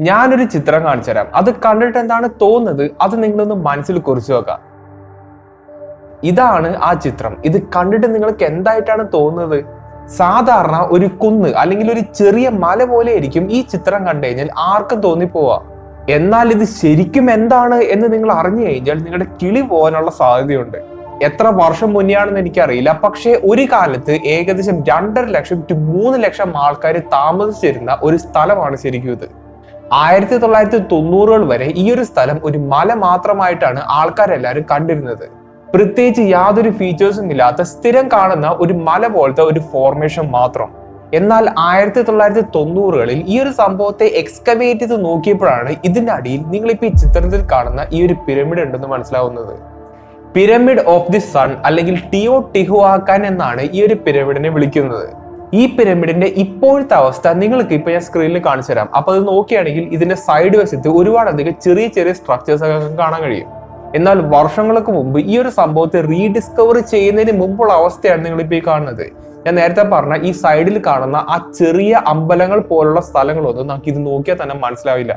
ഞാനൊരു ചിത്രം കാണിച്ചു തരാം. അത് കണ്ടിട്ട് എന്താണ് തോന്നുന്നത് അത് നിങ്ങളൊന്ന് മനസ്സിൽ കുറിച്ചു വെക്കാം. ഇതാണ് ആ ചിത്രം. ഇത് കണ്ടിട്ട് നിങ്ങൾക്ക് എന്തായിട്ടാണ് തോന്നുന്നത്? സാധാരണ ഒരു കുന്ന് അല്ലെങ്കിൽ ഒരു ചെറിയ മല പോലെ ആയിരിക്കും ഈ ചിത്രം കണ്ടു കഴിഞ്ഞാൽ ആർക്കും തോന്നിപ്പോവാ. എന്നാൽ ഇത് ശരിക്കും എന്താണ് എന്ന് നിങ്ങൾ അറിഞ്ഞു കഴിഞ്ഞാൽ നിങ്ങളുടെ കിളി പോകാനുള്ള സാധ്യതയുണ്ട്. എത്ര വർഷം മുന്നെയാണെന്ന് എനിക്കറിയില്ല, പക്ഷേ ഒരു കാലത്ത് ഏകദേശം 2.5 ലക്ഷം to 3 ലക്ഷം ആൾക്കാർ താമസിച്ചിരുന്ന ഒരു സ്ഥലമാണ് ശരിക്കും ഇത്. 1990-കൾ വരെ ഈ ഒരു സ്ഥലം ഒരു മല മാത്രമായിട്ടാണ് ആൾക്കാരെല്ലാരും കണ്ടിരുന്നത്. പ്രത്യേകിച്ച് യാതൊരു ഫീച്ചേഴ്സും ഇല്ലാത്ത സ്ഥിരം കാണുന്ന ഒരു മല പോലത്തെ ഒരു ഫോർമേഷൻ മാത്രം. എന്നാൽ 1990-കളിൽ ഈ ഒരു സംഭവത്തെ എക്സ്കവേറ്റ് ചെയ്ത് നോക്കിയപ്പോഴാണ് ഇതിന്റെ അടിയിൽ നിങ്ങളിപ്പോ ഈ ചിത്രത്തിൽ കാണുന്ന ഈ ഒരു പിരമിഡ് ഉണ്ടെന്ന് മനസ്സിലാവുന്നത്. പിരമിഡ് ഓഫ് ദി സൺ അല്ലെങ്കിൽ ടിയോട്ടിഹുആക്കാൻ എന്നാണ് ഈ ഒരു പിരമിഡിനെ വിളിക്കുന്നത്. ഈ പിരമിഡിന്റെ ഇപ്പോഴത്തെ അവസ്ഥ നിങ്ങൾക്ക് ഇപ്പൊ ഞാൻ സ്ക്രീനിൽ കാണിച്ചു തരാം. അപ്പൊ അത് നോക്കുകയാണെങ്കിൽ ഇതിന്റെ സൈഡ് വശത്ത് ഒരുപാടധികം ചെറിയ ചെറിയ സ്ട്രക്ചേഴ്സ് ഒക്കെ കാണാൻ കഴിയും. എന്നാൽ വർഷങ്ങൾക്ക് മുമ്പ് ഈ ഒരു സംഭവത്തെ റീഡിസ്കവർ ചെയ്യുന്നതിന് മുമ്പുള്ള അവസ്ഥയാണ് നിങ്ങളിപ്പോ ഈ കാണുന്നത്. ഞാൻ നേരത്തെ പറഞ്ഞ ഈ സൈഡിൽ കാണുന്ന ആ ചെറിയ അമ്പലങ്ങൾ പോലുള്ള സ്ഥലങ്ങളൊന്നും നമുക്ക് ഇത് നോക്കിയാൽ തന്നെ മനസ്സിലാവില്ല.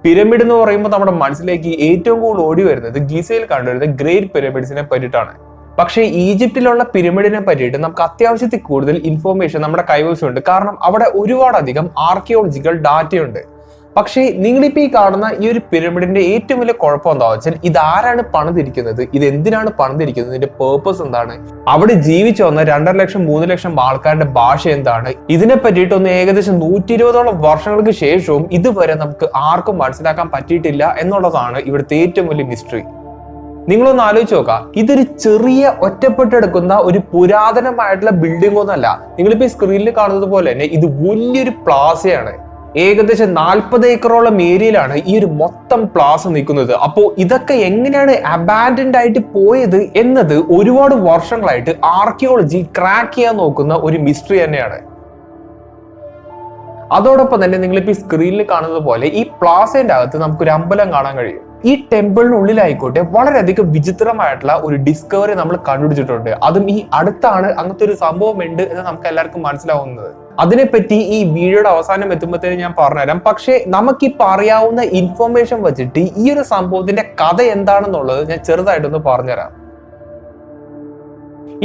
പിരമിഡ് എന്ന് പറയുമ്പോൾ നമ്മുടെ മനസ്സിലേക്ക് ഏറ്റവും കൂടുതൽ ഓടി വരുന്നത് ഗീസയിൽ കണ്ടുവരുന്ന ഗ്രേറ്റ് പിരമിഡ്സിനെ പറ്റിയിട്ടാണ്. പക്ഷേ ഈജിപ്തിലുള്ള പിരമിഡിനെ പറ്റിയിട്ട് നമുക്ക് അത്യാവശ്യത്തിൽ കൂടുതൽ ഇൻഫോർമേഷൻ നമ്മുടെ കൈവശമുണ്ട്. കാരണം അവിടെ ഒരുപാടധികം ആർക്കിയോളജിക്കൽ ഡാറ്റയുണ്ട്. പക്ഷേ നിങ്ങളിപ്പോ ഈ കാണുന്ന ഈ ഒരു പിരമിഡിന്റെ ഏറ്റവും വലിയ കുഴപ്പം എന്താ വെച്ചാൽ ഇത് ആരാണ് പണിതിരിക്കുന്നത്, ഇത് എന്തിനാണ് പണിതിരിക്കുന്നത്, ഇതിന്റെ പേർപ്പസ് എന്താണ്, അവിടെ ജീവിച്ചു വന്ന 2.5 ലക്ഷം 3 ലക്ഷം ആൾക്കാരുടെ ഭാഷ എന്താണ്, ഇതിനെ പറ്റിയിട്ടൊന്ന് ഏകദേശം 120ഓളം വർഷങ്ങൾക്ക് ശേഷവും ഇതുവരെ നമുക്ക് ആർക്കും മനസ്സിലാക്കാൻ പറ്റിയിട്ടില്ല എന്നുള്ളതാണ് ഇവിടുത്തെ ഏറ്റവും വലിയ മിസ്റ്ററി. നിങ്ങളൊന്ന് ആലോചിച്ച് നോക്കാം, ഇതൊരു ചെറിയ ഒറ്റപ്പെട്ടെടുക്കുന്ന ഒരു പുരാതനമായിട്ടുള്ള ബിൽഡിംഗ് ഒന്നല്ല. നിങ്ങളിപ്പോ ഈ സ്ക്രീനിൽ കാണുന്നത് പോലെ തന്നെ ഇത് വലിയൊരു പ്ലാസയാണ്. ഏകദേശം 40 ഏക്കറോളം ഏരിയയിലാണ് ഈ ഒരു മൊത്തം പ്ലാസ നിൽക്കുന്നത്. അപ്പോ ഇതൊക്കെ എങ്ങനെയാണ് അബാൻഡൻഡ് ആയിട്ട് പോയത് എന്നത് ഒരുപാട് വർഷങ്ങളായിട്ട് ആർക്കിയോളജി ക്രാക്ക് ചെയ്യാൻ നോക്കുന്ന ഒരു മിസ്റ്ററി തന്നെയാണ്. അതോടൊപ്പം തന്നെ നിങ്ങളിപ്പോ ഈ സ്ക്രീനിൽ കാണുന്നത് പോലെ ഈ പ്ലാസയുടെ അകത്ത് നമുക്കൊരു അമ്പലം കാണാൻ കഴിയും. ഈ ടെമ്പിളിനുള്ളിലായിക്കോട്ടെ വളരെയധികം വിചിത്രമായിട്ടുള്ള ഒരു ഡിസ്കവറി നമ്മൾ കണ്ടുപിടിച്ചിട്ടുണ്ട്. അതും ഈ അടുത്താണ് അങ്ങനത്തെ ഒരു സംഭവം ഉണ്ട് എന്ന് നമുക്ക് എല്ലാവർക്കും മനസ്സിലാവുന്നത്. അതിനെപ്പറ്റി ഈ വീഡിയോയുടെ അവസാനം എത്തുമ്പോഴത്തേനും ഞാൻ പറഞ്ഞുതരാം. പക്ഷേ നമുക്കിപ്പോൾ അറിയാവുന്ന ഇൻഫോർമേഷൻ വെച്ചിട്ട് ഈ ഒരു സംഭവത്തിന്റെ കഥ എന്താണെന്നുള്ളത് ഞാൻ ചെറുതായിട്ടൊന്ന് പറഞ്ഞുതരാം.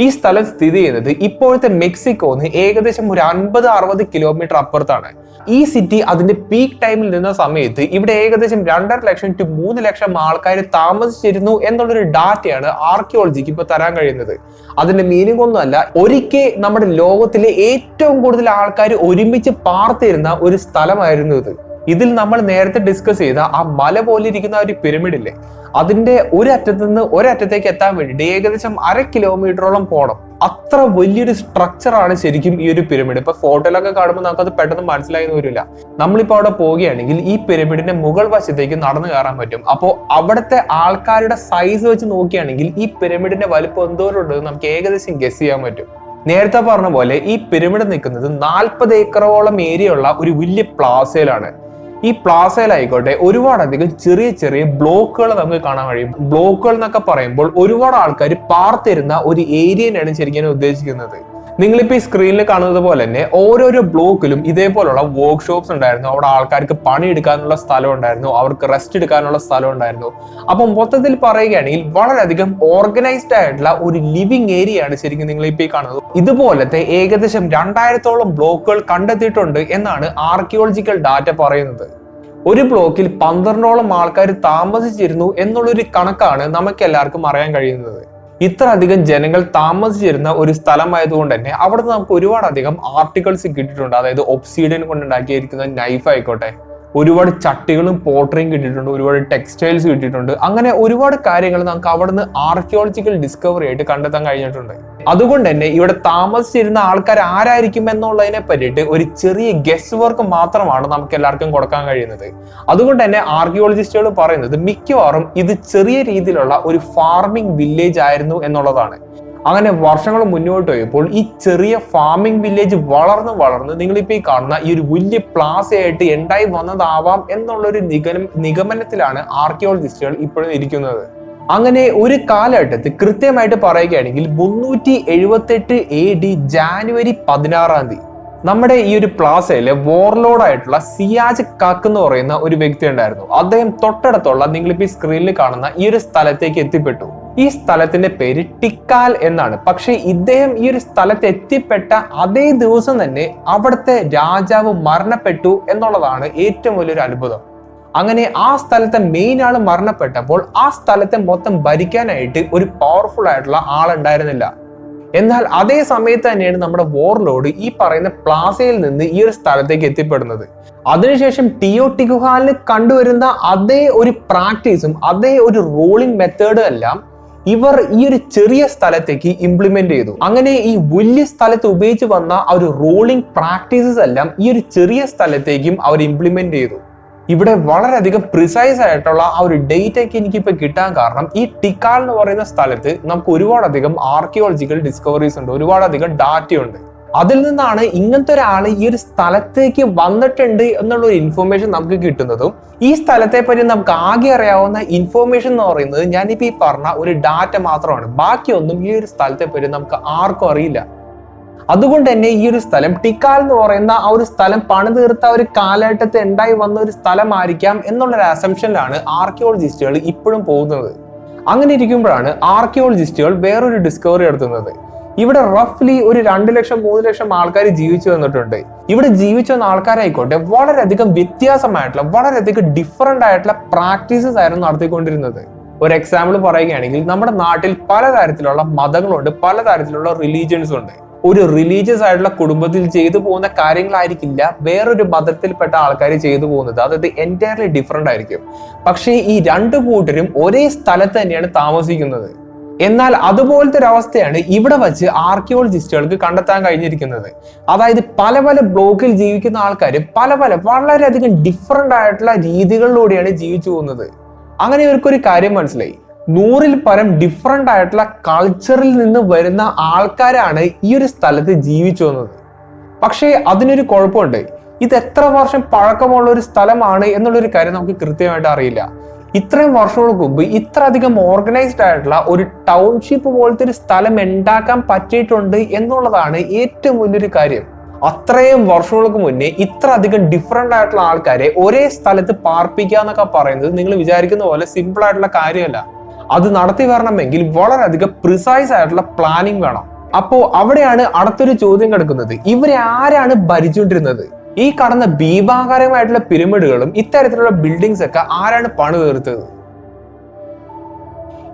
ഈ സ്ഥലം സ്ഥിതി ചെയ്യുന്നത് ഇപ്പോഴത്തെ മെക്സിക്കോന്ന് ഏകദേശം ഒരു 50-60 കിലോമീറ്റർ അപ്പുറത്താണ്. ഈ സിറ്റി അതിന്റെ പീക്ക് ടൈമിൽ നിന്ന സമയത്ത് ഇവിടെ ഏകദേശം 2.5 ലക്ഷം to 3 ലക്ഷം ആൾക്കാർ താമസിച്ചിരുന്നു എന്നുള്ളൊരു ഡാറ്റയാണ് ആർക്കിയോളജിക്ക് ഇപ്പൊ തരാൻ കഴിയുന്നത്. അതിന്റെ മീനിങ് ഒന്നുമല്ല, ഒരിക്കൽ നമ്മുടെ ലോകത്തിലെ ഏറ്റവും കൂടുതൽ ആൾക്കാർ ഒരുമിച്ച് പാർത്തിരുന്ന ഒരു സ്ഥലമായിരുന്നു ഇത്. ഇതിൽ നമ്മൾ നേരത്തെ ഡിസ്കസ് ചെയ്ത ആ മല പോലെ ഇരിക്കുന്ന ഒരു പിരമിഡ് ഇല്ലേ, അതിന്റെ ഒരറ്റത്ത് നിന്ന് ഒരറ്റത്തേക്ക് എത്താൻ വേണ്ടിയിട്ട് ഏകദേശം 1/2 കിലോമീറ്ററോളം പോകണം. അത്ര വലിയൊരു സ്ട്രക്ചറാണ് ശരിക്കും ഈ ഒരു പിരമിഡ്. ഇപ്പൊ ഫോട്ടോയിലൊക്കെ കാണുമ്പോൾ നമുക്കത് പെട്ടെന്ന് മനസ്സിലായി വരില്ല. നമ്മളിപ്പോ അവിടെ പോവുകയാണെങ്കിൽ ഈ പിരമിഡിന്റെ മുകൾ വശത്തേക്ക് നടന്നു കയറാൻ പറ്റും. അപ്പോൾ അവിടുത്തെ ആൾക്കാരുടെ സൈസ് വെച്ച് നോക്കുകയാണെങ്കിൽ ഈ പിരമിഡിന്റെ വലിപ്പം എന്തോരം ഉണ്ടെന്ന് നമുക്ക് ഏകദേശം ഗസ് ചെയ്യാൻ പറ്റും. നേരത്തെ പറഞ്ഞ പോലെ ഈ പിരമിഡ് നിൽക്കുന്നത് 40 ഏക്കറോളം ഏരിയ ഉള്ള ഒരു വലിയ പ്ലാസയിലാണ്. ഈ പ്ലാസയിലായിക്കോട്ടെ ഒരുപാടധികം ചെറിയ ചെറിയ ബ്ലോക്കുകൾ നമുക്ക് കാണാൻ കഴിയും. ബ്ലോക്കുകൾ എന്നൊക്കെ പറയുമ്പോൾ ഒരുപാട് ആൾക്കാർ പാർത്തിരുന്ന ഒരു ഏരിയയാണ് ശരിക്കും ഉദ്ദേശിക്കുന്നത്. നിങ്ങളിപ്പോ ഈ സ്ക്രീനിൽ കാണുന്നത് പോലെ തന്നെ ഓരോരോ ബ്ലോക്കിലും ഇതേപോലുള്ള വർക്ക്ഷോപ്സ് ഉണ്ടായിരുന്നു. അവിടെ ആൾക്കാർക്ക് പണിയെടുക്കാനുള്ള സ്ഥലം ഉണ്ടായിരുന്നു, അവർക്ക് റെസ്റ്റ് എടുക്കാനുള്ള സ്ഥലം ഉണ്ടായിരുന്നു. അപ്പം മൊത്തത്തിൽ പറയുകയാണെങ്കിൽ വളരെയധികം ഓർഗനൈസ്ഡ് ആയിട്ടുള്ള ഒരു ലിവിങ് ഏരിയ ആണ് ശരിക്കും നിങ്ങളിപ്പോ ഈ കാണുന്നത്. ഇതുപോലത്തെ ഏകദേശം 2000ഓളം ബ്ലോക്കുകൾ കണ്ടെത്തിയിട്ടുണ്ട് എന്നാണ് ആർക്കിയോളജിക്കൽ ഡാറ്റ പറയുന്നത്. ഒരു ബ്ലോക്കിൽ 12ഓളം ആൾക്കാർ താമസിച്ചിരുന്നു എന്നുള്ളൊരു കണക്കാണ് നമുക്ക് എല്ലാവർക്കും അറിയാൻ കഴിയുന്നത്. ഇത്ര അധികം ജനങ്ങൾ താമസിച്ചിരുന്ന ഒരു സ്ഥലമായതുകൊണ്ട് തന്നെ അവിടെ നമുക്ക് ഒരുപാടധികം ആർട്ടിക്കിൾസ് കിട്ടിയിട്ടുണ്ട്. അതായത് ഒബ്സീഡിയൻ കൊണ്ടുണ്ടാക്കിയിരിക്കുന്ന നൈഫ് ആയിക്കോട്ടെ, ഒരുപാട് ചട്ടികളും പോട്ടറിയും കിട്ടിയിട്ടുണ്ട്, ഒരുപാട് ടെക്സ്റ്റൈൽസ് കിട്ടിയിട്ടുണ്ട്. അങ്ങനെ ഒരുപാട് കാര്യങ്ങൾ നമുക്ക് അവിടുന്ന് ആർക്കിയോളജിക്കൽ ഡിസ്കവറി ആയിട്ട് കണ്ടെത്താൻ കഴിഞ്ഞിട്ടുണ്ട്. അതുകൊണ്ട് തന്നെ ഇവിടെ താമസിച്ചിരുന്ന ആൾക്കാർ ആരായിരിക്കും എന്നുള്ളതിനെ പറ്റിയിട്ട് ഒരു ചെറിയ ഗസ് വർക്ക് മാത്രമാണ് നമുക്ക് എല്ലാവർക്കും കൊടുക്കാൻ കഴിയുന്നത്. അതുകൊണ്ട് തന്നെ ആർക്കിയോളജിസ്റ്റുകൾ പറയുന്നത് മിക്കവാറും ഇത് ചെറിയ രീതിയിലുള്ള ഒരു ഫാർമിംഗ് വില്ലേജ് ആയിരുന്നു എന്നുള്ളതാണ്. അങ്ങനെ വർഷങ്ങൾ മുന്നോട്ട് പോയപ്പോൾ ഈ ചെറിയ ഫാമിംഗ് വില്ലേജ് വളർന്ന് നിങ്ങളിപ്പോ ഈ കാണുന്ന ഈ ഒരു വലിയ പ്ലാസയായിട്ട് ഉണ്ടായി വന്നതാവാം എന്നുള്ളൊരു നിഗമനത്തിലാണ് ആർക്കിയോളജിസ്റ്റുകൾ ഇപ്പോഴും ഇരിക്കുന്നത്. അങ്ങനെ ഒരു കാലഘട്ടത്തിൽ കൃത്യമായിട്ട് പറയുകയാണെങ്കിൽ 378 AD ജാനുവരി 16 നമ്മുടെ ഈ ഒരു പ്ലാസയിലെ വോർലോഡ് ആയിട്ടുള്ള സിയാജ് കാക്ക് എന്ന് പറയുന്ന ഒരു വ്യക്തി ഉണ്ടായിരുന്നു. അദ്ദേഹം തൊട്ടടുത്തുള്ള നിങ്ങളിപ്പോ ഈ സ്ക്രീനിൽ കാണുന്ന ഈ ഒരു സ്ഥലത്തേക്ക് എത്തിപ്പെട്ടു. ഈ സ്ഥലത്തിന്റെ പേര് ടിക്കാൽ എന്നാണ്. പക്ഷെ ഇദ്ദേഹം ഈ ഒരു സ്ഥലത്ത് എത്തിപ്പെട്ട അതേ ദിവസം തന്നെ അവിടുത്തെ രാജാവ് മരണപ്പെട്ടു എന്നുള്ളതാണ് ഏറ്റവും വലിയൊരു അത്ഭുതം. അങ്ങനെ ആ സ്ഥലത്തെ മെയിൻ ആള് മരണപ്പെട്ടപ്പോൾ ആ സ്ഥലത്തെ മൊത്തം ഭരിക്കാനായിട്ട് ഒരു പവർഫുൾ ആയിട്ടുള്ള ആളുണ്ടായിരുന്നില്ല. എന്നാൽ അതേ സമയത്ത് തന്നെയാണ് നമ്മുടെ വോർലോഡ് ഈ പറയുന്ന പ്ലാസയിൽ നിന്ന് ഈ ഒരു സ്ഥലത്തേക്ക് എത്തിപ്പെടുന്നത്. അതിനുശേഷം ടിയോട്ടിക്കുഹാനിൽ കണ്ടുവരുന്ന അതേ ഒരു പ്രാക്ടീസും അതേ ഒരു റൂളിംഗ് മെത്തേഡും എല്ലാം ഇവർ ഈ ഒരു ചെറിയ സ്ഥലത്തേക്ക് ഇംപ്ലിമെന്റ് ചെയ്തു. അങ്ങനെ ഈ വലിയ സ്ഥലത്ത് ഉപയോഗിച്ച് വന്ന ആ ഒരു റൂളിംഗ് പ്രാക്ടീസസ് എല്ലാം ഈ ഒരു ചെറിയ സ്ഥലത്തേക്കും അവർ ഇംപ്ലിമെന്റ് ചെയ്തു. ഇവിടെ വളരെയധികം പ്രിസൈസ് ആയിട്ടുള്ള ആ ഒരു ഡേറ്റ് ഒക്കെ എനിക്കിപ്പോ കിട്ടാൻ കാരണം ഈ ടിക്കാൽ എന്ന് പറയുന്ന സ്ഥലത്ത് നമുക്ക് ഒരുപാടധികം ആർക്കിയോളജിക്കൽ ഡിസ്കവറീസ് ഉണ്ട്, ഒരുപാടധികം ഡാറ്റയുണ്ട്. അതിൽ നിന്നാണ് ഇങ്ങനത്തെ ഒരാൾ ഈ ഒരു സ്ഥലത്തേക്ക് വന്നിട്ടുണ്ട് എന്നുള്ള ഒരു ഇൻഫോർമേഷൻ നമുക്ക് കിട്ടുന്നതും. ഈ സ്ഥലത്തെ പറ്റി നമുക്ക് ആകെ അറിയാവുന്ന ഇൻഫോർമേഷൻ എന്ന് പറയുന്നത് ഞാനിപ്പോ ഈ പറഞ്ഞ ഒരു ഡാറ്റ മാത്രമാണ്. ബാക്കിയൊന്നും ഈ ഒരു സ്ഥലത്തെ പറ്റി നമുക്ക് ആർക്കും അറിയില്ല. അതുകൊണ്ട് തന്നെ ഈ ഒരു സ്ഥലം ടിക്കാൽ എന്ന് പറയുന്ന ആ ഒരു സ്ഥലം പണിതീർത്ത ഒരു കാലഘട്ടത്തിൽ ഉണ്ടായി വന്ന ഒരു സ്ഥലമായിരിക്കാം എന്നുള്ളൊരു അസംഷനിലാണ് ആർക്കിയോളജിസ്റ്റുകൾ ഇപ്പോഴും പോകുന്നത്. അങ്ങനെ ഇരിക്കുമ്പോഴാണ് ആർക്കിയോളജിസ്റ്റുകൾ വേറൊരു ഡിസ്കവറി നടത്തുന്നത്. ഇവിടെ റഫ്ലി ഒരു 2 ലക്ഷം 3 ലക്ഷം ആൾക്കാർ ജീവിച്ചു വന്നിട്ടുണ്ട്. ഇവിടെ ജീവിച്ചു വന്ന ആൾക്കാരായിക്കോട്ടെ വളരെയധികം വ്യത്യാസമായിട്ടുള്ള വളരെയധികം ഡിഫറെന്റ് ആയിട്ടുള്ള പ്രാക്ടീസസ് ആയിരുന്നു നടത്തിക്കൊണ്ടിരുന്നത്. ഒരു എക്സാമ്പിൾ പറയുകയാണെങ്കിൽ നമ്മുടെ നാട്ടിൽ പലതരത്തിലുള്ള മതങ്ങളുണ്ട്, പലതരത്തിലുള്ള റിലീജിയൻസ് ഉണ്ട്. ഒരു റിലീജിയസ് ആയിട്ടുള്ള കുടുംബത്തിൽ ചെയ്തു പോകുന്ന കാര്യങ്ങളായിരിക്കില്ല വേറൊരു മതത്തിൽപ്പെട്ട ആൾക്കാർ ചെയ്തു പോകുന്നത്. അതായത് എൻറ്റയർലി ഡിഫറെന്റ് ആയിരിക്കും. പക്ഷേ ഈ രണ്ടു കൂട്ടരും ഒരേ സ്ഥലത്ത് തന്നെയാണ് താമസിക്കുന്നത്. എന്നാൽ അതുപോലത്തെ ഒരു അവസ്ഥയാണ് ഇവിടെ വച്ച് ആർക്കിയോളജിസ്റ്റുകൾക്ക് കണ്ടെത്താൻ കഴിഞ്ഞിരിക്കുന്നത്. അതായത് പല പല ബ്ലോക്കിൽ ജീവിക്കുന്ന ആൾക്കാർ പല പല വളരെയധികം ഡിഫറെന്റ് ആയിട്ടുള്ള രീതികളിലൂടെയാണ് ജീവിച്ചു പോകുന്നത്. അങ്ങനെ ഇവർക്കൊരു കാര്യം മനസ്സിലായി, 100ൽ പരം ഡിഫറെന്റ് ആയിട്ടുള്ള കൾച്ചറിൽ നിന്ന് വരുന്ന ആൾക്കാരാണ് ഈ ഒരു സ്ഥലത്ത് ജീവിച്ചു വന്നത്. പക്ഷേ അതിനൊരു കുഴപ്പമുണ്ട്, ഇത് എത്ര വർഷം പഴക്കമുള്ള ഒരു സ്ഥലമാണ് എന്നുള്ളൊരു കാര്യം നമുക്ക് കൃത്യമായിട്ട് അറിയില്ല. ഇത്രയും വർഷങ്ങൾക്ക് മുമ്പ് ഇത്ര അധികം ഓർഗനൈസ്ഡ് ആയിട്ടുള്ള ഒരു ടൗൺഷിപ്പ് പോലത്തെ ഒരു സ്ഥലം ഉണ്ടാക്കാൻ പറ്റിയിട്ടുണ്ട് എന്നുള്ളതാണ് ഏറ്റവും വലിയൊരു കാര്യം. അത്രയും വർഷങ്ങൾക്ക് മുന്നേ ഇത്ര അധികം ഡിഫറെന്റ് ആയിട്ടുള്ള ആൾക്കാരെ ഒരേ സ്ഥലത്ത് പാർപ്പിക്കുക എന്നൊക്കെ പറയുന്നത് നിങ്ങൾ വിചാരിക്കുന്ന പോലെ സിമ്പിൾ ആയിട്ടുള്ള കാര്യമല്ല. അത് നടത്തി വരണമെങ്കിൽ വളരെയധികം പ്രിസൈസ് ആയിട്ടുള്ള പ്ലാനിങ് വേണം. അപ്പോ അവിടെയാണ് അടുത്തൊരു ചോദ്യം കിടക്കുന്നത്, ഇവരെ ആരാണ് ഭരിച്ചുകൊണ്ടിരുന്നത്? ഈ കടന്ന ഭീമാകാരമായിട്ടുള്ള പിരമിഡുകളും ഇത്തരത്തിലുള്ള ബിൽഡിങ്സ് ഒക്കെ ആരാണ് പണി തീർത്തത്?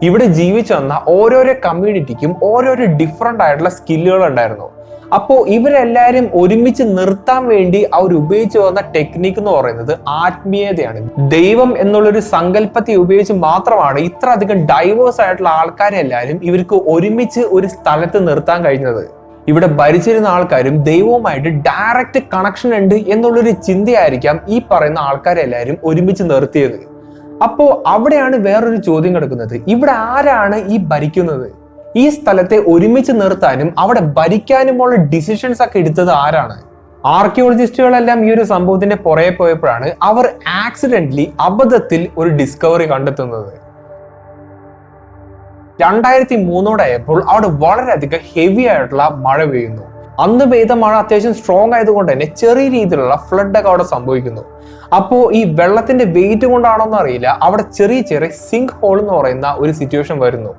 ഇവിടെ ജീവിച്ചു വന്ന ഓരോരോ കമ്മ്യൂണിറ്റിക്കും ഓരോരോ ഡിഫറെന്റ് ആയിട്ടുള്ള സ്കില്ലുകൾ ഉണ്ടായിരുന്നു. അപ്പോ ഇവരെല്ലാരും ഒരുമിച്ച് നിർത്താൻ വേണ്ടി അവർ ഉപയോഗിച്ചു വന്ന ടെക്നിക്ക് എന്ന് പറയുന്നത് ആത്മീയതയാണ്. ദൈവം എന്നുള്ളൊരു സങ്കല്പത്തെ ഉപയോഗിച്ച് മാത്രമാണ് ഇത്ര അധികം ഡൈവേഴ്സ് ആയിട്ടുള്ള ആൾക്കാരെ എല്ലാവരും ഇവർക്ക് ഒരുമിച്ച് ഒരു സ്ഥലത്ത് നിർത്താൻ കഴിഞ്ഞത്. ഇവിടെ ഭരിച്ചിരുന്ന ആൾക്കാരും ദൈവവുമായിട്ട് ഡയറക്റ്റ് കണക്ഷൻ ഉണ്ട് എന്നുള്ളൊരു ചിന്തയായിരിക്കാം ഈ പറയുന്ന ആൾക്കാരെല്ലാവരും ഒരുമിച്ച് നിർത്തിയത്. അപ്പോ അവിടെയാണ് വേറൊരു ചോദ്യം കിടക്കുന്നത്, ഇവിടെ ആരാണ് ഈ ഭരിക്കുന്നത്? ഈ സ്ഥലത്തെ ഒരുമിച്ച് നിർത്താനും അവിടെ ഭരിക്കാനുമുള്ള ഡിസിഷൻസ് ഒക്കെ എടുത്തത് ആരാണ്? ആർക്കിയോളജിസ്റ്റുകളെല്ലാം ഈ ഒരു സംഭവത്തിന്റെ പുറകെ പോയപ്പോഴാണ് അവർ ആക്സിഡന്റലി അബദ്ധത്തിൽ ഒരു ഡിസ്കവറി കണ്ടെത്തുന്നത്. 2003 അവിടെ വളരെയധികം ഹെവി ആയിട്ടുള്ള മഴ പെയ്യുന്നു. അന്ന് പെയ്ത മഴ അത്യാവശ്യം സ്ട്രോങ് ആയതുകൊണ്ട് തന്നെ ചെറിയ രീതിയിലുള്ള ഫ്ലഡ് ഒക്കെ അവിടെ സംഭവിക്കുന്നു. അപ്പോ ഈ വെള്ളത്തിന്റെ വെയിറ്റ് കൊണ്ടാണോ എന്ന് അറിയില്ല, അവിടെ ചെറിയ ചെറിയ സിങ്ക് ഹോൾ എന്ന് പറയുന്ന ഒരു സിറ്റുവേഷൻ വരുന്നു.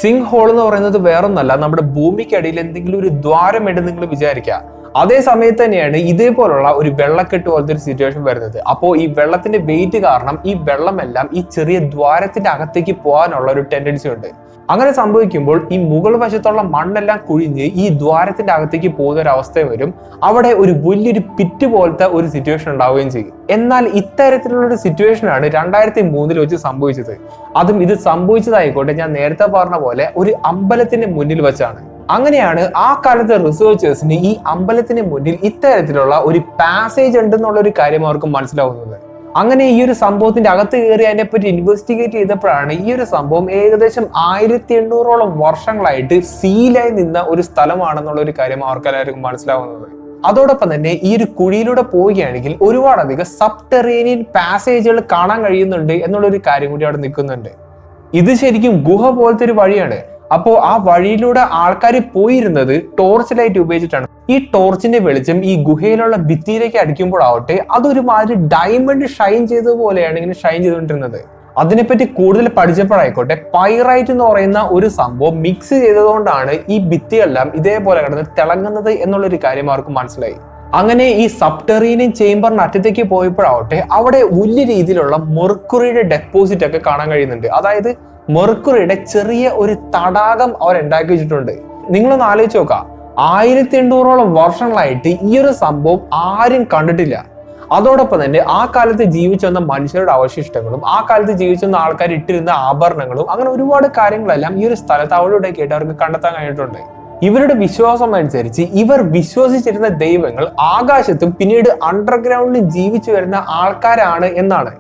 സിങ്ക് ഹോൾ എന്ന് പറയുന്നത് വേറൊന്നല്ല, നമ്മുടെ ഭൂമിക്കടിയിൽ എന്തെങ്കിലും ഒരു ദ്വാരം ഇട്ട് നിങ്ങൾ വിചാരിക്കുക. അതേ സമയത്ത് തന്നെയാണ് ഇതേപോലുള്ള ഒരു വെള്ളക്കെട്ട് പോലത്തെ ഒരു സിറ്റുവേഷൻ വരുന്നത്. അപ്പോൾ ഈ വെള്ളത്തിന്റെ വെയിറ്റ് കാരണം ഈ വെള്ളമെല്ലാം ഈ ചെറിയ ദ്വാരത്തിന്റെ അകത്തേക്ക് പോകാനുള്ള ഒരു ടെൻഡൻസി ഉണ്ട്. അങ്ങനെ സംഭവിക്കുമ്പോൾ ഈ മുകൾ വശത്തുള്ള മണ്ണെല്ലാം കുഴിഞ്ഞ് ഈ ദ്വാരത്തിന്റെ അകത്തേക്ക് പോകുന്ന ഒരു അവസ്ഥ വരും. അവിടെ ഒരു വലിയൊരു പിറ്റ് പോലത്തെ ഒരു സിറ്റുവേഷൻ ഉണ്ടാവുകയും ചെയ്യും. എന്നാൽ ഇത്തരത്തിലുള്ള ഒരു സിറ്റുവേഷനാണ് 2003 വെച്ച് സംഭവിച്ചത്. അതും ഇത് സംഭവിച്ചതായിക്കോട്ടെ ഞാൻ നേരത്തെ പറഞ്ഞ പോലെ ഒരു അമ്പലത്തിന്റെ മുന്നിൽ വെച്ചാണ്. അങ്ങനെയാണ് ആ കാലത്തെ റിസർച്ചേഴ്സിന് ഈ അമ്പലത്തിന് മുന്നിൽ ഇത്തരത്തിലുള്ള ഒരു പാസേജ് ഉണ്ടെന്നുള്ള ഒരു കാര്യം അവർക്ക് മനസ്സിലാവുന്നത്. അങ്ങനെ ഈ ഒരു സംഭവത്തിന്റെ അകത്ത് കയറി അതിനെപ്പറ്റി ഇൻവെസ്റ്റിഗേറ്റ് ചെയ്തപ്പോഴാണ് ഈ ഒരു സംഭവം ഏകദേശം 1800ഓളം വർഷങ്ങളായിട്ട് സീലായി നിന്ന ഒരു സ്ഥലമാണെന്നുള്ള ഒരു കാര്യം അവർക്കെല്ലാവർക്കും മനസ്സിലാവുന്നത്. അതോടൊപ്പം തന്നെ ഈ ഒരു കുഴിയിലൂടെ പോവുകയാണെങ്കിൽ ഒരുപാടധികം സബ്ടെറേനിയൻ പാസേജുകൾ കാണാൻ കഴിയുന്നുണ്ട് എന്നുള്ളൊരു കാര്യം കൂടി അവിടെ നിൽക്കുന്നുണ്ട്. ഇത് ശരിക്കും ഗുഹ പോലത്തെ ഒരു വഴിയാണ്. അപ്പോൾ ആ വഴിയിലൂടെ ആൾക്കാർ പോയിരുന്നത് ടോർച്ച് ലൈറ്റ് ഉപയോഗിച്ചിട്ടാണ്. ഈ ടോർച്ചിന്റെ വെളിച്ചം ഈ ഗുഹയിലുള്ള ഭിത്തിയിലേക്ക് അടിക്കുമ്പോഴാവട്ടെ അതൊരുമാതിരി ഡയമണ്ട് ഷൈൻ ചെയ്തതുപോലെയാണ് ഇങ്ങനെ ഷൈൻ ചെയ്തുകൊണ്ടിരുന്നത്. അതിനെപ്പറ്റി കൂടുതൽ പഠിച്ചപ്പോഴായിക്കോട്ടെ പൈറൈറ്റ് എന്ന് പറയുന്ന ഒരു സംഭവം മിക്സ് ചെയ്തതുകൊണ്ടാണ് ഈ ഭിത്തിയെല്ലാം ഇതേപോലെ കിടന്ന് തിളങ്ങുന്നത് എന്നുള്ളൊരു കാര്യം അവർക്ക് മനസ്സിലായി. അങ്ങനെ ഈ സബ്ടെറീനിയൻ ചേംബറിന് അറ്റത്തേക്ക് പോയപ്പോഴാവട്ടെ അവിടെ വലിയ രീതിയിലുള്ള മെർക്കുറിയുടെ ഡെപ്പോസിറ്റ് ഒക്കെ കാണാൻ കഴിയുന്നുണ്ട്. അതായത് മെർക്കുറിയുടെ ചെറിയ ഒരു തടാകം അവർ ഉണ്ടാക്കി വെച്ചിട്ടുണ്ട്. നിങ്ങളൊന്ന് ആലോചിച്ച് നോക്കാം, 1800ഓളം വർഷങ്ങളായിട്ട് ഈ ഒരു സംഭവം ആരും കണ്ടിട്ടില്ല. അതോടൊപ്പം തന്നെ ആ കാലത്ത് ജീവിച്ചു വന്ന മനുഷ്യരുടെ അവശിഷ്ടങ്ങളും ആ കാലത്ത് ജീവിച്ചു വന്ന ആൾക്കാർ ഇട്ടിരുന്ന ആഭരണങ്ങളും അങ്ങനെ ഒരുപാട് കാര്യങ്ങളെല്ലാം ഈ ഒരു സ്ഥലത്ത് അവിടെ കേട്ട് അവർക്ക് കണ്ടെത്താൻ കഴിഞ്ഞിട്ടുണ്ട്. ഇവരുടെ വിശ്വാസം അനുസരിച്ച് ഇവർ വിശ്വസിച്ചിരുന്ന ദൈവങ്ങൾ ആകാശത്തും പിന്നീട് അണ്ടർഗ്രൗണ്ടിലും ജീവിച്ചു വരുന്ന ആൾക്കാരാണ് എന്നാണ്.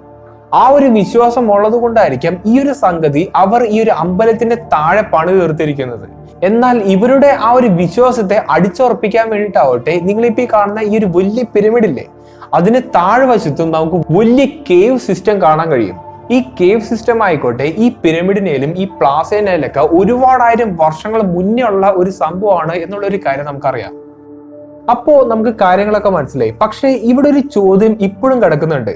ആ ഒരു വിശ്വാസം ഉള്ളത് കൊണ്ടായിരിക്കാം ഈ ഒരു സംഗതി അവർ ഈ ഒരു അമ്പലത്തിന്റെ താഴെ പണി തീർത്തിരിക്കുന്നത്. എന്നാൽ ഇവരുടെ ആ ഒരു വിശ്വാസത്തെ അടിച്ചുറപ്പിക്കാൻ വേണ്ടിയിട്ടാവട്ടെ നിങ്ങളിപ്പോ ഈ കാണുന്ന ഈ ഒരു വലിയ പിരമിഡില്ലേ, അതിന് താഴ്വശത്തും നമുക്ക് വലിയ കേവ് സിസ്റ്റം കാണാൻ കഴിയും. ഈ കേവ് സിസ്റ്റം ആയിക്കോട്ടെ ഈ പിരമിഡിനേലും ഈ പ്ലാസേനയിലൊക്കെ ഒരുപാടായിരം വർഷങ്ങൾ മുന്നേ ഉള്ള ഒരു സംഭവമാണ് എന്നുള്ള ഒരു കാര്യം നമുക്കറിയാം. അപ്പോ നമുക്ക് കാര്യങ്ങളൊക്കെ മനസ്സിലായി. പക്ഷെ ഇവിടെ ഒരു ചോദ്യം ഇപ്പോഴും കിടക്കുന്നുണ്ട്.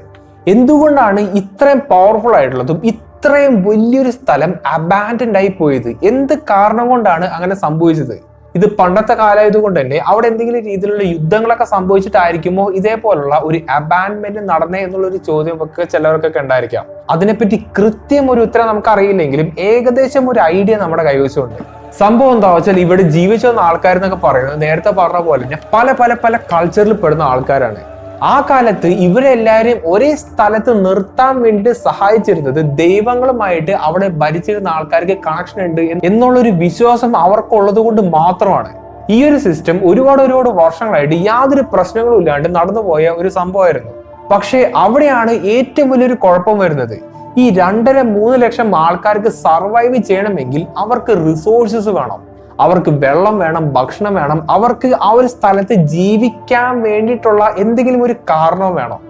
എന്തുകൊണ്ടാണ് ഇത്രയും പവർഫുൾ ആയിട്ടുള്ളതും ഇത്രയും വലിയൊരു സ്ഥലം അബാൻഡൻഡ് ആയി പോയത്? എന്ത് കാരണം കൊണ്ടാണ് അങ്ങനെ സംഭവിച്ചത്? ഇത് പണ്ടത്തെ കാലമായതുകൊണ്ട് തന്നെ അവിടെ എന്തെങ്കിലും രീതിയിലുള്ള യുദ്ധങ്ങളൊക്കെ സംഭവിച്ചിട്ടായിരിക്കുമോ ഇതേപോലുള്ള ഒരു അബാൻഡ്മെന്റ് നടന്നേ എന്നുള്ളൊരു ചോദ്യം ഒക്കെ ചിലവർക്കൊക്കെ ഉണ്ടായിരിക്കാം. അതിനെപ്പറ്റി കൃത്യം ഒരു ഉത്തരം നമുക്ക് അറിയില്ലെങ്കിലും ഏകദേശം ഒരു ഐഡിയ നമ്മുടെ കൈവശമുണ്ട്. സംഭവം എന്താ വെച്ചാൽ ഇവിടെ ജീവിച്ചു വന്ന ആൾക്കാരെന്നൊക്കെ പറയുന്നത് നേരത്തെ പറഞ്ഞ പോലെ തന്നെ പല പല പല കൾച്ചറിൽ പെടുന്ന ആൾക്കാരാണ്. ആ കാലത്ത് ഇവരെല്ലാവരും ഒരേ സ്ഥലത്ത് നിർത്താൻ വേണ്ടി സഹായിച്ചിരുന്നത് ദൈവങ്ങളുമായിട്ട് അവിടെ ഭരിച്ചിരുന്ന ആൾക്കാർക്ക് കണക്ഷൻ ഉണ്ട് എന്നുള്ളൊരു വിശ്വാസം അവർക്കുള്ളത് കൊണ്ട് മാത്രമാണ്. ഈ ഒരു സിസ്റ്റം ഒരുപാട് വർഷങ്ങളായിട്ട് യാതൊരു പ്രശ്നങ്ങളും ഇല്ലാണ്ട് നടന്നുപോയ ഒരു സംഭവമായിരുന്നു. പക്ഷെ അവിടെയാണ് ഏറ്റവും വലിയൊരു കുഴപ്പം വരുന്നത്. ഈ 2.5-3 ലക്ഷം ആൾക്കാർക്ക് സർവൈവ് ചെയ്യണമെങ്കിൽ അവർക്ക് റിസോഴ്സസ് വേണം, അവർക്ക് വെള്ളം വേണം, ഭക്ഷണം വേണം, അവർക്ക് ആ ഒരു സ്ഥലത്ത് ജീവിക്കാൻ വേണ്ടിയിട്ടുള്ള എന്തെങ്കിലും ഒരു കാരണം വേണം.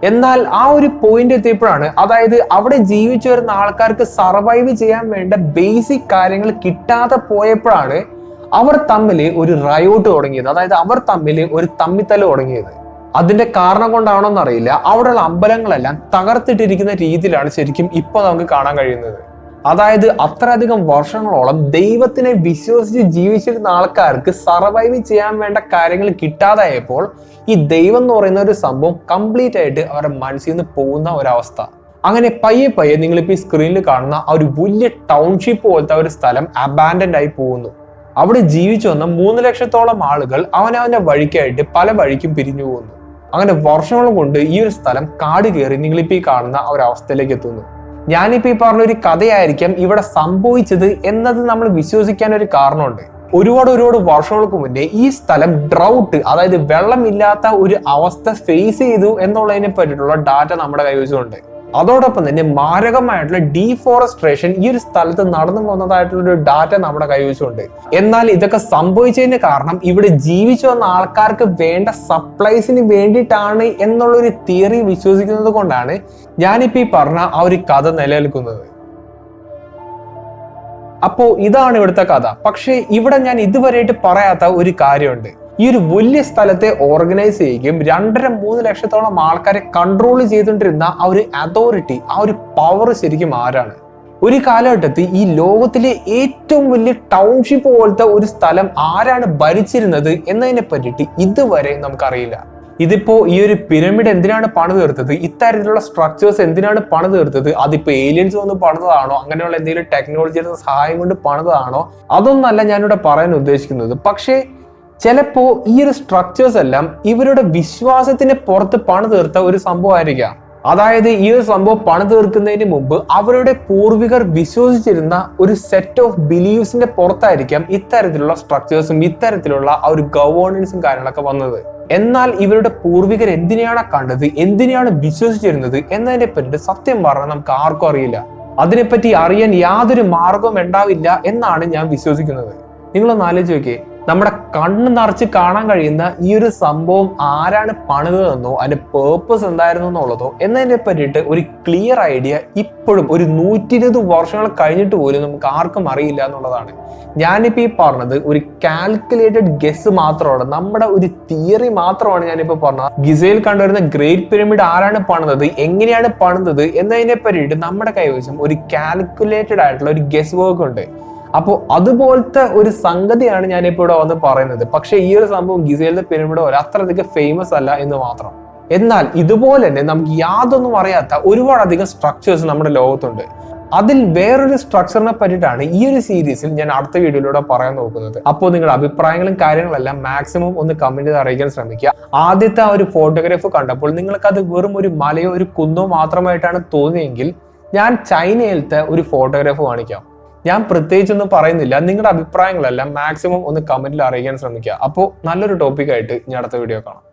എന്നാൽ ആ ഒരു പോയിന്റ് എത്തിയപ്പോഴാണ്, അതായത് അവിടെ ജീവിച്ചു വരുന്ന ആൾക്കാർക്ക് സർവൈവ് ചെയ്യാൻ വേണ്ട ബേസിക് കാര്യങ്ങൾ കിട്ടാതെ പോയപ്പോഴാണ് അവർ തമ്മിൽ ഒരു റയോട്ട് തുടങ്ങിയത്. അതായത് അവർ തമ്മിൽ ഒരു തമ്മിത്തല് തുടങ്ങിയത്. അതിന്റെ കാരണം കൊണ്ടാണോ എന്നറിയില്ല, അവിടെയുള്ള അമ്പലങ്ങളെല്ലാം തകർത്തിട്ടിരിക്കുന്ന രീതിയിലാണ് ശരിക്കും ഇപ്പൊ നമുക്ക് കാണാൻ കഴിയുന്നത്. അതായത് അത്രയധികം വർഷങ്ങളോളം ദൈവത്തിനെ വിശ്വസിച്ച് ജീവിച്ചിരുന്ന ആൾക്കാർക്ക് സർവൈവ് ചെയ്യാൻ വേണ്ട കാര്യങ്ങൾ കിട്ടാതായപ്പോൾ ഈ ദൈവം എന്ന് പറയുന്ന ഒരു സംഭവം കംപ്ലീറ്റ് ആയിട്ട് അവരുടെ മനസ്സിൽ നിന്ന് പോകുന്ന ഒരവസ്ഥ. അങ്ങനെ പയ്യെ നിങ്ങളിപ്പോ ഈ സ്ക്രീനിൽ കാണുന്ന ആ ഒരു വലിയ ടൗൺഷിപ്പ് പോലത്തെ ഒരു സ്ഥലം അബാൻഡൻഡ് ആയി പോകുന്നു. അവിടെ ജീവിച്ചു വന്ന 3 ലക്ഷത്തോളം ആളുകൾ അവനവന്റെ വഴിക്കായിട്ട് പല വഴിക്കും പിരിഞ്ഞു പോകുന്നു. അങ്ങനെ വർഷങ്ങൾ കൊണ്ട് ഈ ഒരു സ്ഥലം കാട് കയറി നിങ്ങളിപ്പോ ഈ കാണുന്ന ആ ഒരു അവസ്ഥയിലേക്ക് എത്തുന്നു. ഞാനിപ്പോ ഈ പറഞ്ഞൊരു കഥയായിരിക്കാം ഇവിടെ സംഭവിച്ചത് എന്നത് നമ്മൾ വിശ്വസിക്കാൻ ഒരു കാരണമുണ്ട്. ഒരുപാട് വർഷങ്ങൾക്ക് മുന്നേ ഈ സ്ഥലം ഡ്രൗട്ട്, അതായത് വെള്ളമില്ലാത്ത ഒരു അവസ്ഥ ഫേസ് ചെയ്തു എന്നുള്ളതിനെ പറ്റിയിട്ടുള്ള ഡാറ്റ നമ്മുടെ കൈവശമുണ്ട്. അതോടൊപ്പം തന്നെ മാരകമായിട്ടുള്ള ഡീഫോറസ്ട്രേഷൻ ഈ ഒരു സ്ഥലത്ത് നടന്നു പോകുന്നതായിട്ടുള്ള ഒരു ഡാറ്റ നമ്മുടെ കൈവശമുണ്ട്. എന്നാൽ ഇതൊക്കെ സംഭവിച്ചതിന് കാരണം ഇവിടെ ജീവിച്ചു വന്ന ആൾക്കാർക്ക് വേണ്ട സപ്ലൈസിന് വേണ്ടിയിട്ടാണ് എന്നുള്ളൊരു തിയറി വിശ്വസിക്കുന്നത് കൊണ്ടാണ് ഞാനിപ്പോ ഈ പറഞ്ഞ ആ ഒരു കഥ നിലനിൽക്കുന്നത്. അപ്പോ ഇതാണ് ഇവിടുത്തെ കഥ. പക്ഷെ ഇവിടെ ഞാൻ ഇതുവരെയായിട്ട് പറയാത്ത ഒരു കാര്യമുണ്ട്. ഈ ഒരു വലിയ സ്ഥലത്തെ ഓർഗനൈസ് ചെയ്യുകയും 2.5-3 ലക്ഷത്തോളം ആൾക്കാരെ കൺട്രോൾ ചെയ്തുകൊണ്ടിരുന്ന ആ ഒരു അതോറിറ്റി, ആ ഒരു പവർ ശരിക്കും ആരാണ്? ഒരു കാലഘട്ടത്തിൽ ഈ ലോകത്തിലെ ഏറ്റവും വലിയ ടൗൺഷിപ്പ് പോലത്തെ ഒരു സ്ഥലം ആരാണ് ഭരിച്ചിരുന്നത് എന്നതിനെ പറ്റിയിട്ട് ഇതുവരെ നമുക്കറിയില്ല. ഇതിപ്പോ ഈ ഒരു പിരമിഡ് എന്തിനാണ് പണി തീർത്തത്, ഇത്തരത്തിലുള്ള സ്ട്രക്ചേഴ്സ് എന്തിനാണ് പണി തീർത്തത്, അതിപ്പോ ഏലിയൻസ് വന്ന് പണിതാണോ, അങ്ങനെയുള്ള എന്തെങ്കിലും ടെക്നോളജിയുടെ സഹായം കൊണ്ട് പണിതാണോ, അതൊന്നല്ല ഞാനിവിടെ പറയാൻ ഉദ്ദേശിക്കുന്നത്. പക്ഷേ ചിലപ്പോ ഈ ഒരു സ്ട്രക്ചേഴ്സ് എല്ലാം ഇവരുടെ വിശ്വാസത്തിന് പുറത്ത് പണി തീർത്ത ഒരു സംഭവമായിരിക്കാം. അതായത് ഈ ഒരു സംഭവം പണി തീർക്കുന്നതിന് മുമ്പ് അവരുടെ പൂർവികർ വിശ്വസിച്ചിരുന്ന ഒരു സെറ്റ് ഓഫ് ബിലീവ്സിന്റെ പുറത്തായിരിക്കാം ഇത്തരത്തിലുള്ള സ്ട്രക്ചേഴ്സും ഇത്തരത്തിലുള്ള ആ ഒരു ഗവേണൻസും കാര്യങ്ങളൊക്കെ വന്നത്. എന്നാൽ ഇവരുടെ പൂർവികർ എന്തിനെയാണ് കണ്ടത്, എന്തിനെയാണ് വിശ്വസിച്ചിരുന്നത് എന്നതിനെ പറ്റി സത്യം പറഞ്ഞാൽ നമുക്ക് ആർക്കും അറിയില്ല. അതിനെപ്പറ്റി അറിയാൻ യാതൊരു മാർഗവും ഉണ്ടാവില്ല എന്നാണ് ഞാൻ വിശ്വസിക്കുന്നത്. നിങ്ങളൊന്ന് ആലോചിച്ച് നോക്കിയേ, നമ്മുടെ കണ്ണ് നിറച്ച് കാണാൻ കഴിയുന്ന ഈ ഒരു സംഭവം ആരാണ് പണിതതെന്നോ അതിന്റെ പേർപ്പസ് എന്തായിരുന്നു എന്നുള്ളതോ എന്നതിനെ പറ്റിയിട്ട് ഒരു ക്ലിയർ ഐഡിയ ഇപ്പോഴും ഒരു 120 വർഷങ്ങൾ കഴിഞ്ഞിട്ട് പോലും നമുക്ക് ആർക്കും അറിയില്ല എന്നുള്ളതാണ്. ഞാനിപ്പോ ഈ പറഞ്ഞത് ഒരു കാൽക്കുലേറ്റഡ് ഗസ് മാത്രമാണ്, നമ്മുടെ ഒരു തിയറി മാത്രമാണ് ഞാനിപ്പോ പറഞ്ഞത്. ഗിസയിൽ കണ്ടുവരുന്ന ഗ്രേറ്റ് പിരമിഡ് ആരാണ് പണിതത്, എങ്ങനെയാണ് പണിതത് എന്നതിനെ പറ്റിയിട്ട് നമ്മുടെ കൈവശം ഒരു കാൽക്കുലേറ്റഡ് ആയിട്ടുള്ള ഒരു ഗസ് വർക്ക് ഉണ്ട്. അപ്പോൾ അതുപോലത്തെ ഒരു സംഗതിയാണ് ഞാനിപ്പോ ഇവിടെ വന്ന് പറയുന്നത്. പക്ഷെ ഈ ഒരു സംഭവം ഗിസയിലെ പിരമിഡ് പോലെ അത്രയധികം ഫേമസ് അല്ല എന്ന് മാത്രം. എന്നാൽ ഇതുപോലെ തന്നെ നമുക്ക് യാതൊന്നും അറിയാത്ത ഒരുപാടധികം സ്ട്രക്ചേഴ്സ് നമ്മുടെ ലോകത്തുണ്ട്. അതിൽ വേറൊരു സ്ട്രക്ചറിനെ പറ്റിയിട്ടാണ് ഈ ഒരു സീരീസിൽ ഞാൻ അടുത്ത വീഡിയോയിലൂടെ പറയാൻ നോക്കുന്നത്. അപ്പോൾ നിങ്ങളുടെ അഭിപ്രായങ്ങളും കാര്യങ്ങളെല്ലാം മാക്സിമം ഒന്ന് കമന്റ് ചെയ്ത് അറിയിക്കാൻ ശ്രമിക്കുക. ആദ്യത്തെ ആ ഒരു ഫോട്ടോഗ്രാഫ് കണ്ടപ്പോൾ നിങ്ങൾക്ക് അത് വെറും ഒരു മലയോ ഒരു കുന്നോ മാത്രമായിട്ടാണ് തോന്നിയെങ്കിൽ ഞാൻ ചൈനയിലത്തെ ഒരു ഫോട്ടോഗ്രാഫ് കാണിക്കാം. ഞാൻ പ്രത്യേകിച്ചൊന്നും പറയുന്നില്ല, നിങ്ങളുടെ അഭിപ്രായങ്ങളെല്ലാം മാക്സിമം ഒന്ന് കമന്റിൽ അറിയിക്കാൻ ശ്രമിക്കുക. അപ്പോൾ നല്ലൊരു ടോപ്പിക്കായിട്ട് ഞാൻ അടുത്ത വീഡിയോ കാണാം.